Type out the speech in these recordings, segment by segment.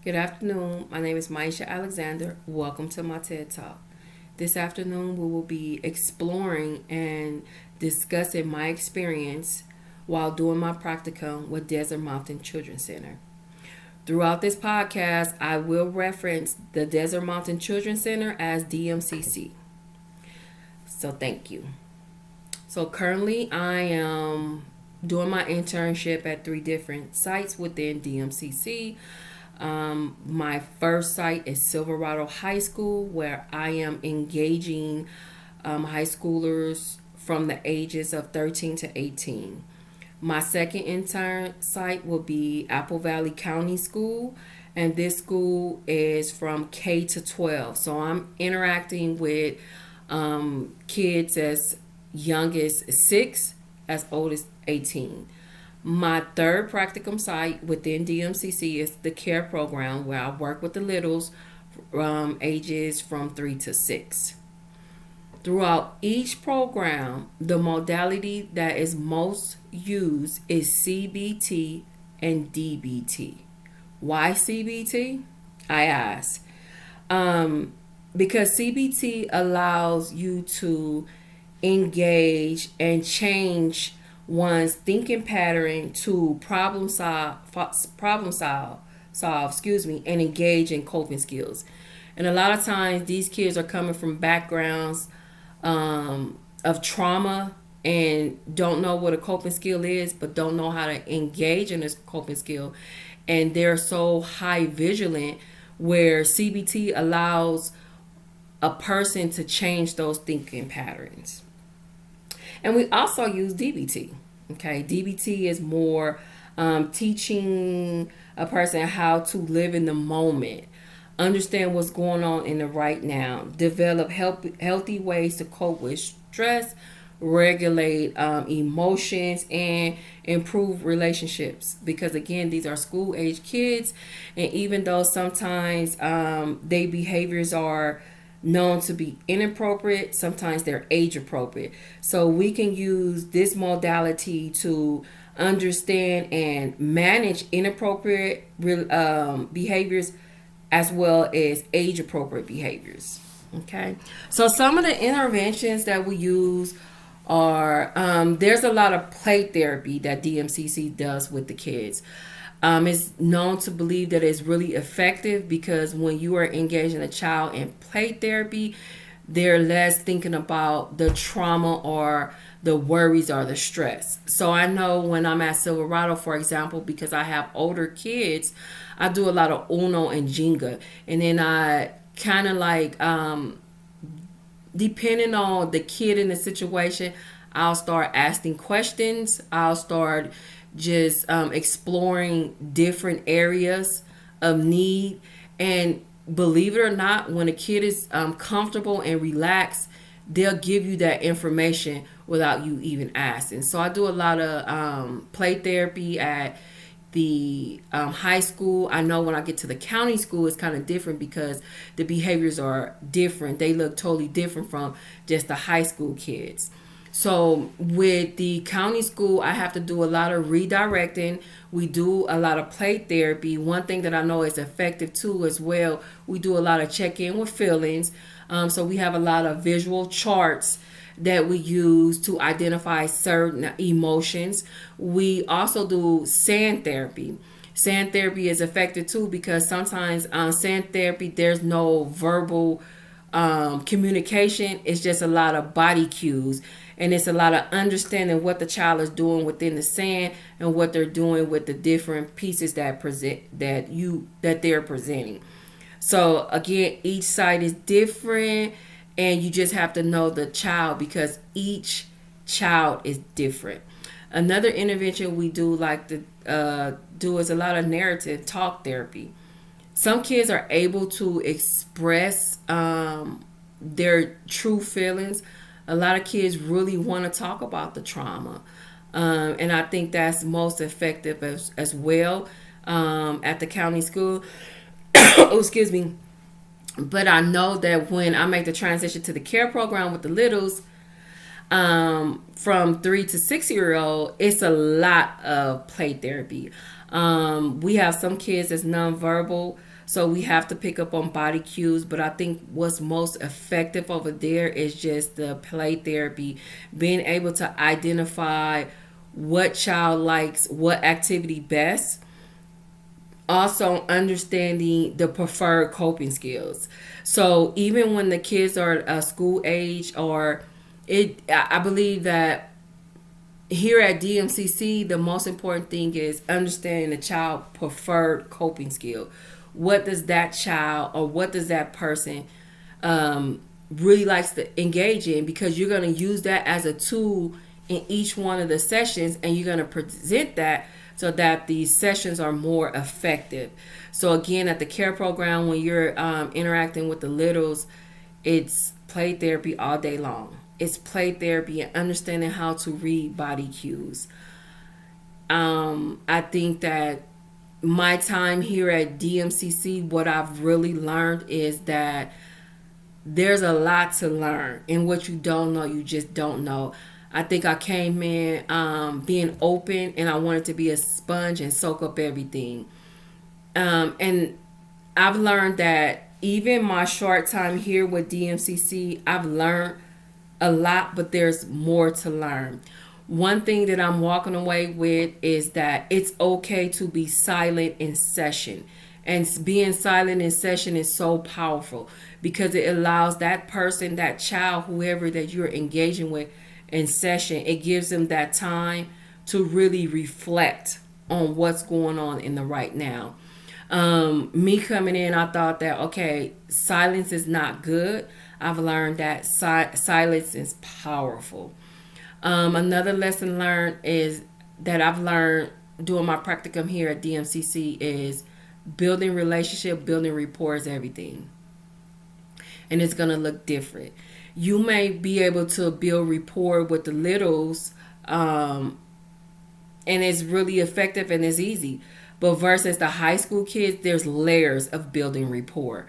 Good afternoon. My name is Maisha Alexander. Welcome to my TED Talk. This afternoon, we will be exploring and discussing my experience while doing my practicum with Desert Mountain Children's Center. Throughout this podcast, I will reference the Desert Mountain Children's Center as DMCC. So, thank you. So, currently, I am doing my internship at three different sites within DMCC. My first site is Silverado High School, where I am engaging high schoolers from the ages of 13 to 18. My second intern site will be Apple Valley County School, and this school is from K to 12. So I'm interacting with kids as young as 6, as old as 18. My third practicum site within DMCC is the CARE program, where I work with the littles ages from 3 to 6. Throughout each program, the modality that is most used is CBT and DBT. Why CBT? I ask. Because CBT allows you to engage and change one's thinking pattern to problem solve, and engage in coping skills. And a lot of times these kids are coming from backgrounds of trauma and don't know what a coping skill is, but don't know how to engage in this coping skill. And they're so high vigilant, where CBT allows a person to change those thinking patterns. And we also use DBT. Okay, DBT is more teaching a person how to live in the moment, understand what's going on in the right now, develop healthy ways to cope with stress, regulate emotions, and improve relationships. Because again, these are school age kids, and even though sometimes their behaviors are known to be inappropriate, sometimes they're age appropriate. So we can use this modality to understand and manage inappropriate behaviors as well as age appropriate behaviors. Okay, so some of the interventions that we use are there's a lot of play therapy that DMCC does with the kids. It's known to believe that it's really effective because when you are engaging a child in play therapy, they're less thinking about the trauma or the worries or the stress. So I know when I'm at Silverado, for example, because I have older kids, I do a lot of Uno and Jenga. And then I kind of like, depending on the kid in the situation, I'll start asking questions. I'll start just exploring different areas of need. And believe it or not, when a kid is comfortable and relaxed, they'll give you that information without you even asking. So I do a lot of play therapy at the high school. I know when I get to the county school, it's kind of different because the behaviors are different. They look totally different from just the high school kids. So with the county school, I have to do a lot of redirecting. We do a lot of play therapy. One thing that I know is effective too as well, we do a lot of check-in with feelings. So we have a lot of visual charts that we use to identify certain emotions. We also do sand therapy. Sand therapy is effective too because sometimes sand therapy, there's no verbal communication. It's just a lot of body cues, and it's a lot of understanding what the child is doing within the sand and what they're doing with the different pieces that they're presenting. So again, each site is different, and you just have to know the child because each child is different. Another intervention we do like to do is a lot of narrative talk therapy. Some kids are able to express their true feelings. A lot of kids really want to talk about the trauma. And I think that's most effective as well at the county school. Oh, excuse me. But I know that when I make the transition to the care program with the littles, from 3 to 6 year old, it's a lot of play therapy. We have some kids that's nonverbal, so we have to pick up on body cues. But I think what's most effective over there is just the play therapy, being able to identify what child likes what activity best, also understanding the preferred coping skills. So even when the kids are school age, or I believe that here at DMCC, the most important thing is understanding the child preferred coping skill. What does that child or what does that person really likes to engage in? Because you're going to use that as a tool in each one of the sessions, and you're going to present that so that these sessions are more effective. So again, at the care program, when you're interacting with the littles, it's play therapy all day long. It's play therapy and understanding how to read body cues. I think that my time here at DMCC, what I've really learned is that there's a lot to learn, and what you don't know, you just don't know. I think I came in being open, and I wanted to be a sponge and soak up everything. And I've learned that even my short time here with DMCC, I've learned a lot, but there's more to learn. One thing that I'm walking away with is that it's okay to be silent in session. And being silent in session is so powerful because it allows that person, that child, whoever that you're engaging with in session, it gives them that time to really reflect on what's going on in the right now. Me coming in, I thought that, okay, silence is not good. I've learned that silence is powerful. Another lesson learned is that I've learned doing my practicum here at DMCC is building relationship, building rapport is everything. And it's going to look different. You may be able to build rapport with the littles, and it's really effective and it's easy. But versus the high school kids, there's layers of building rapport.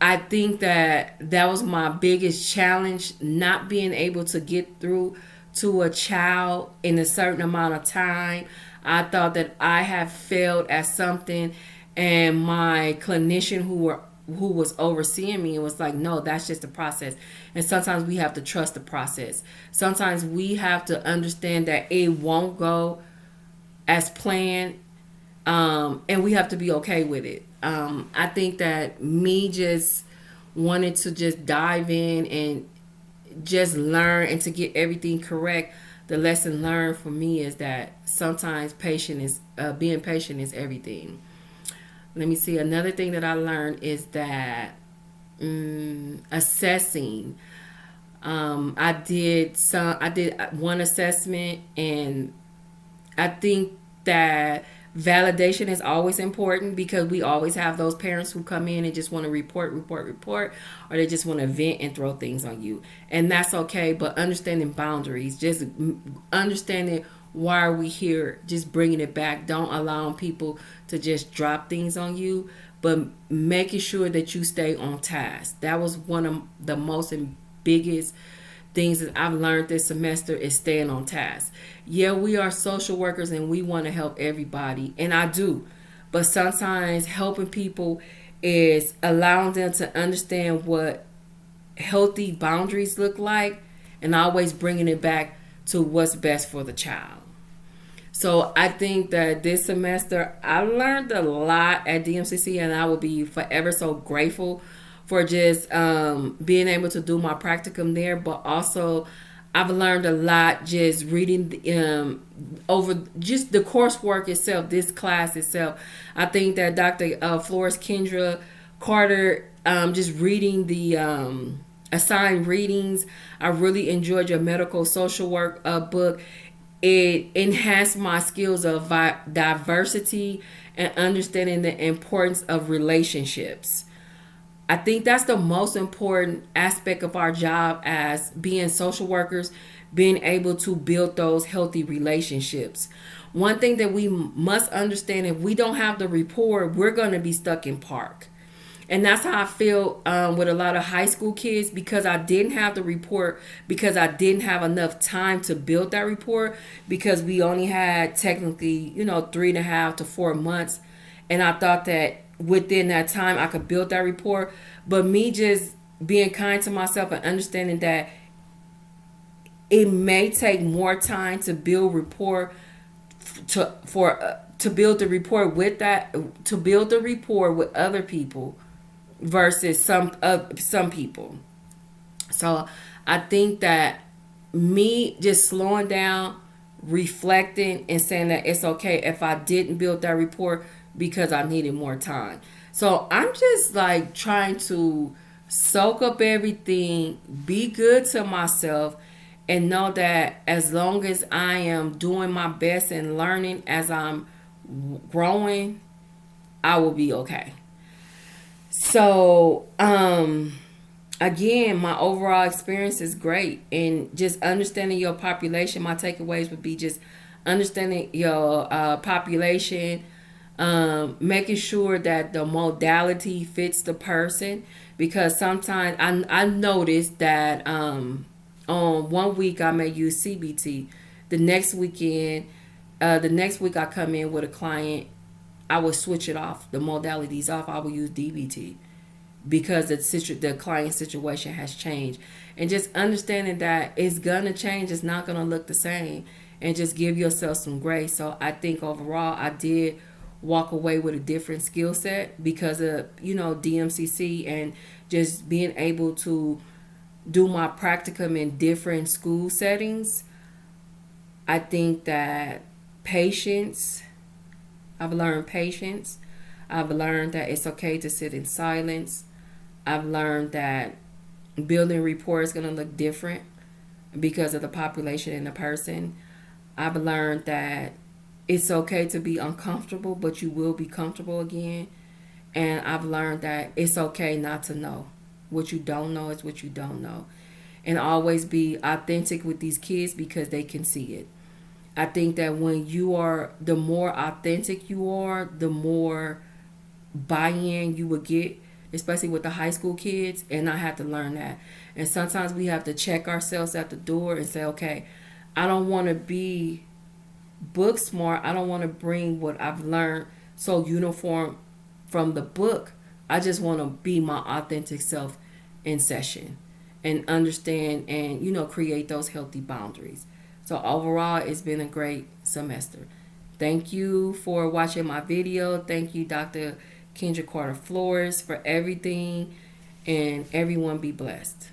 I think that was my biggest challenge, not being able to get through to a child in a certain amount of time. I thought that I had failed at something, and my clinician who was overseeing me was like, no, that's just the process. And sometimes we have to trust the process. Sometimes we have to understand that it won't go as planned, and we have to be okay with it. I think that me just wanted to just dive in and just learn and to get everything correct. The lesson learned for me is that sometimes being patient is everything. Let me see. Another thing that I learned is that assessing. I did one assessment, and I think that validation is always important because we always have those parents who come in and just want to report, or they just want to vent and throw things on you. And that's okay, but understanding boundaries, just understanding why are we here, just bringing it back. Don't allow people to just drop things on you, but making sure that you stay on task. That was one of the most and biggest things that I've learned this semester is staying on task. Yeah, we are social workers and we want to help everybody, and I do. But sometimes helping people is allowing them to understand what healthy boundaries look like, and always bringing it back to what's best for the child. So I think that this semester I learned a lot at DMCC, and I will be forever so grateful for just being able to do my practicum there. But also I've learned a lot just reading over just the coursework itself, this class itself. I think that Dr. Flores Kendra Carter, just reading the assigned readings. I really enjoyed your medical social work book. It enhanced my skills of diversity and understanding the importance of relationships. I think that's the most important aspect of our job as being social workers, being able to build those healthy relationships. One thing that we must understand, if we don't have the rapport, we're going to be stuck in park. And that's how I feel with a lot of high school kids, because I didn't have the report, because I didn't have enough time to build that report, because we only had technically, 3.5 to 4 months. And I thought that within that time I could build that report. But me just being kind to myself and understanding that it may take more time to build rapport to build the rapport with that to build the rapport with other people versus some people. So I think that me just slowing down, reflecting, and saying that it's okay if I didn't build that rapport because I needed more time. So I'm just like trying to soak up everything, be good to myself, and know that as long as I am doing my best and learning as I'm growing, I will be okay. So, again, my overall experience is great. And just understanding your population, my takeaways would be just understanding your population, making sure that the modality fits the person. Because sometimes I noticed that on one week I may use CBT, the next weekend, the next week I come in with a client, I will switch it off, the modalities off. I will use DBT because the client situation has changed, and just understanding that it's gonna change, it's not gonna look the same, and just give yourself some grace. So I think overall I did walk away with a different skill set because of DMCC, and just being able to do my practicum in different school settings. I think that patience, I've learned patience. I've learned that it's okay to sit in silence. I've learned that building rapport is going to look different because of the population and the person. I've learned that it's okay to be uncomfortable, but you will be comfortable again. And I've learned that it's okay not to know. What you don't know is what you don't know. And always be authentic with these kids because they can see it. I think that the more authentic you are, the more buy-in you will get, especially with the high school kids. And I had to learn that. And sometimes we have to check ourselves at the door and say, okay, I don't want to be book smart. I don't want to bring what I've learned so uniform from the book. I just want to be my authentic self in session and understand and, create those healthy boundaries. So overall, it's been a great semester. Thank you for watching my video. Thank you, Dr. Kendra Carter Flores, for everything. And everyone be blessed.